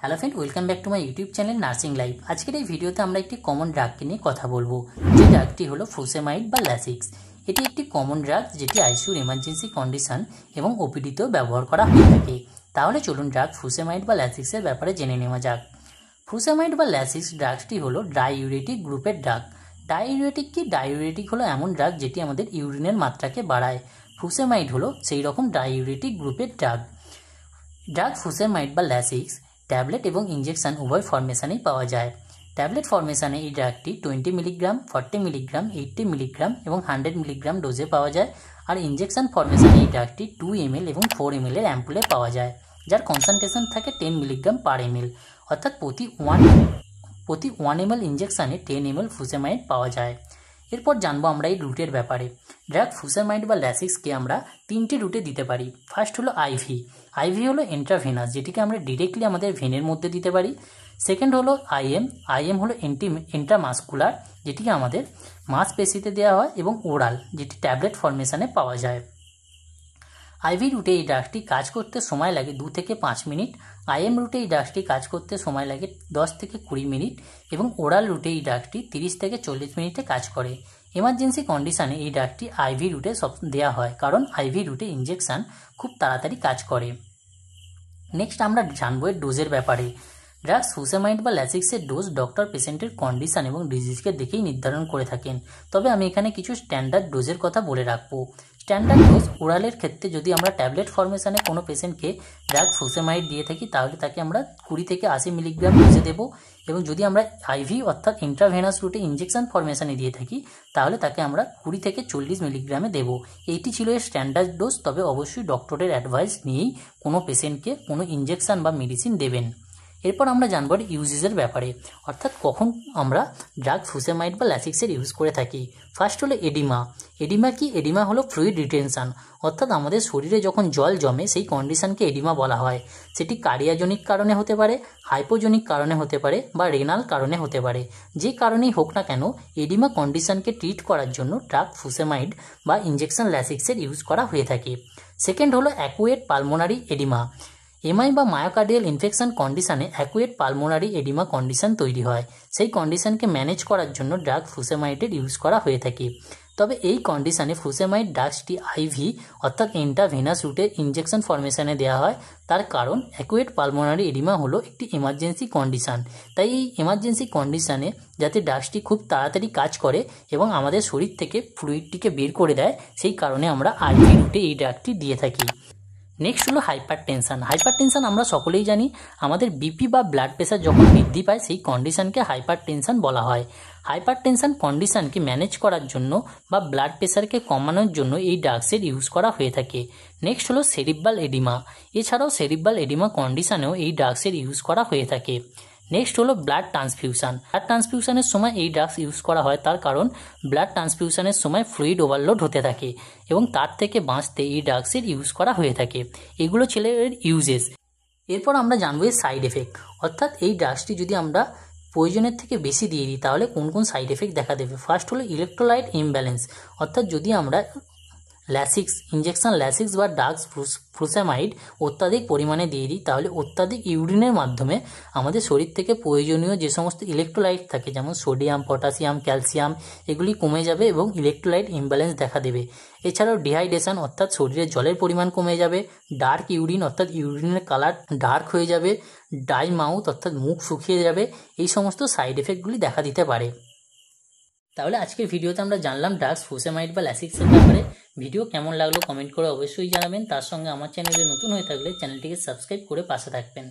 Hello friend, welcome back to my YouTube channel nursing life. আজকের এই ভিডিওতে আমরা একটি কমন ড্রাগকে নিয়ে কথা বলবো, যে ড্রাগটি হলো ফুসেমাইড বা ল্যাসিক্স। এটি একটি কমন ড্রাগ যেটি আইসিইউর এমার্জেন্সি কন্ডিশন এবং ওপিডিতেও ব্যবহার করা হয়ে থাকে। তাহলে চলুন ড্রাগ ফুসেমাইড বা ল্যাসিক্সের ব্যাপারে জেনে নেওয়া যাক। ফুসেমাইড বা ল্যাসিক্স ড্রাগটি হলো ডাইউরেটিক গ্রুপের ড্রাগ। ডাইউরেটিক কি? ডাইউরেটিক হলো এমন ড্রাগ যেটি আমাদের ইউরিনের মাত্রাকে বাড়ায়। ফুসেমাইড হলো সেই রকম ডাইউরেটিক গ্রুপের ড্রাগ। ড্রাগ ফুসেমাইড বা ল্যাসিক্স ট্যাবলেট এবং ইঞ্জেকশন উভয় ফরমেশনেই পাওয়া যায়। ট্যাবলেট ফরমেশনে এই ড্রাগটি 20 মিলিগ্রাম, 40 মিলিগ্রাম, 80 মিলিগ্রাম এবং 100 মিলিগ্রাম ডোজে পাওয়া যায়। আর ইঞ্জেকশন ফরমেশনে এই ড্রাগটি 2 ml এবং 4 ml এর অ্যাম্পুলে পাওয়া যায়, যার কনসেন্ট্রেশন থাকে 10 মিলিগ্রাম পার ml, অর্থাৎ প্রতি 1 ml ইঞ্জেকশনে 10 ml ফুসেমাইড পাওয়া যায়। এরপর জানবো আমরা এই রুটের ব্যাপারে। ড্রাগ ফুসেমাইড বা ল্যাসিক্সকে আমরা 3টে রুটে দিতে পারি। ফার্স্ট হলো আইভি। আইভি হলো ইন্ট্রাভেনাস, যেটিকে আমরা ডিরেক্টলি আমাদের ভেনের মধ্যে দিতে পারি। সেকেন্ড হলো আইএম। আইএম হলো ইন্ট্রামাসকুলার, যেটিকে আমাদের মাংসপেশিতে দেওয়া হয়। এবং ওরাল, যেটি ট্যাবলেট ফরমেশনে পাওয়া যায়। আইভি রুটে এই ড্রাগটি কাজ করতে সময় লাগে 2 থেকে 5 মিনিট। আইএম রুটে এই ড্রাগটি কাজ করতে সময় লাগে 10 থেকে 20 মিনিট এবং ওরাল রুটে এই ড্রাগটি 30 থেকে 40 মিনিটে কাজ করে। এমার্জেন্সি কন্ডিশনে এই ড্রাগটি আইভি রুটে দেওয়া হয়, কারণ আইভি রুটে ইঞ্জেকশন খুব তাড়াতাড়ি কাজ করে। নেক্সট আমরা জানবো এর ডোজের ব্যাপারে। ড্রাগ ফুসেমাইড বা ল্যাসিক্সের ডোজ ডক্টর পেশেন্টের কন্ডিশন এবং ডিজিজকে দেখেই নির্ধারণ করে থাকেন। তবে আমি এখানে কিছু স্ট্যান্ডার্ড ডোজের কথা বলে রাখবো। স্ট্যান্ডার্ড ডোজ ওরালের ক্ষেত্রে যদি আমরা ট্যাবলেট ফরমেশনে কোনো পেশেন্টকে ড্রাগ ফুসেমাইড দিয়ে থাকি, তাহলে তাকে আমরা 20 থেকে 80 মিলিগ্রাম ডোজে দেবো। এবং যদি আমরা আইভি অর্থাৎ ইন্ট্রাভেনাস রুটে ইঞ্জেকশন ফরমেশনে দিয়ে থাকি, তাহলে তাকে আমরা 20 থেকে 40 মিলিগ্রামে দেবো। এইটি ছিল এর স্ট্যান্ডার্ড ডোজ। তবে অবশ্যই ডক্টরের অ্যাডভাইস নিয়েই কোনো পেশেন্টকে কোনো ইঞ্জেকশন বা মেডিসিন দেবেন। এরপর আমরা জানবো ইউজেসের ব্যাপারে, অর্থাৎ কখন আমরা ড্রাগ ফুসেমাইড বা ল্যাসিক্সের ইউজ করে থাকি। ফার্স্ট হলো এডিমা। এডিমা কি? এডিমা হলো ফ্লুইড রিটেনশন, অর্থাৎ আমাদের শরীরে যখন জল জমে সেই কন্ডিশনকে এডিমা বলা হয়। সেটি কার্ডিয়াজনিক কারণে হতে পারে, হাইপোজনিক কারণে হতে পারে বা রেনাল কারণে হতে পারে। যে কারণেই হোক না কেন, এডিমা কন্ডিশনকে ট্রিট করার জন্য ড্রাগ ফুসেমাইড বা ইঞ্জেকশন ল্যাসিক্সের ইউজ করা হয়ে থাকে। সেকেন্ড হলো অ্যাকুয়েট পালমোনারি এডিমা। এমআই বা মায়োকার্ডিয়াল ইনফেকশন কন্ডিশনে অ্যাকুয়েট পালমোনারি এডিমা কন্ডিশন তৈরি হয়। সেই কন্ডিশনকে ম্যানেজ করার জন্য ড্রাগ ফুসেমাইডের ইউজ করা হয়ে থাকে। তবে এই কন্ডিশনে ফুসেমাইড ড্রাগসটি আইভি অর্থাৎ ইন্ট্রাভেনাস রুটে ইঞ্জেকশন ফরমেশনে দেওয়া হয়। তার কারণ অ্যাকুয়েট পালমোনারি এডিমা হলো একটি এমার্জেন্সি কন্ডিশন। তাই এই এমার্জেন্সি কন্ডিশনে যাতে ড্রাগসটি খুব তাড়াতাড়ি কাজ করে এবং আমাদের শরীর থেকে ফ্লুইডটিকে বের করে দেয়, সেই কারণে আমরা আইভি রুটে এই ড্রাগটি দিয়ে থাকি। নেক্সট হলো হাইপার টেনশন। হাইপার টেনশন আমরা সকলেই জানি, আমাদের বিপি বা ব্লাড প্রেশার যখন বৃদ্ধি পায় সেই কন্ডিশনকে হাইপার টেনশন বলা হয়। হাইপার টেনশন কন্ডিশনকে ম্যানেজ করার জন্য বা ব্লাড প্রেশারকে কমানোর জন্য এই ড্রাগসের ইউজ করা হয়ে থাকে। নেক্সট হলো সেরিব্রাল এডিমা। এছাড়াও সেরিব্রাল এডিমা কন্ডিশনেও এই ড্রাগসের ইউজ করা হয়ে থাকে। নেক্সট হলো ব্লাড ট্রান্সফিউশন। ব্লাড ট্রান্সফিউশনের সময় এই ড্রাগস ইউজ করা হয়, তার কারণ ব্লাড ট্রান্সফিউশনের সময় ফ্লুইড ওভারলোড হতে থাকে এবং তার থেকে বাঁচতে এই ড্রাগসের ইউজ করা হয়ে থাকে। এগুলো ছিল এর ইউজেস। এরপর আমরা জানবো এর সাইড এফেক্ট, অর্থাৎ এই ড্রাগসটি যদি আমরা প্রয়োজনের থেকে বেশি দিয়ে দিই তাহলে কোন কোন সাইড এফেক্ট দেখা দেবে। ফার্স্ট হলো ইলেকট্রোলাইট ইমব্যালেন্স, অর্থাৎ যদি আমরা ইঞ্জেকশন ল্যাসিক্স বা ড্রাগ ফুসেমাইড অত্যাধিক পরিমাণে দিয়ে দিই, তাহলে অত্যাধিক ইউরিনের মাধ্যমে আমাদের শরীর থেকে প্রয়োজনীয় যে সমস্ত ইলেকট্রোলাইট থাকে, যেমন সোডিয়াম, পটাশিয়াম, ক্যালসিয়াম, এগুলি কমে যাবে এবং ইলেকট্রোলাইট ইমব্যালেন্স দেখা দেবে। এছাড়াও ডিহাইড্রেশন, অর্থাৎ শরীরে জলের পরিমাণ কমে যাবে। ডার্ক ইউরিন, অর্থাৎ ইউরিনের কালার ডার্ক হয়ে যাবে। ড্রাই মাউথ, অর্থাৎ মুখ শুকিয়ে যাবে। এই সমস্ত সাইড এফেক্টগুলি দেখা দিতে পারে। তাহলে আজকের ভিডিওতে আমরা জানলাম ড্রাগস ফুসেমাইড বা ল্যাসিক্সের ব্যাপারে। ভিডিও কেমন লাগলো কমেন্ট করে অবশ্যই জানাবেন। তার সঙ্গে আমার চ্যানেলে নতুন হয়ে থাকলে চ্যানেলটিকে সাবস্ক্রাইব করে পাশে থাকবেন।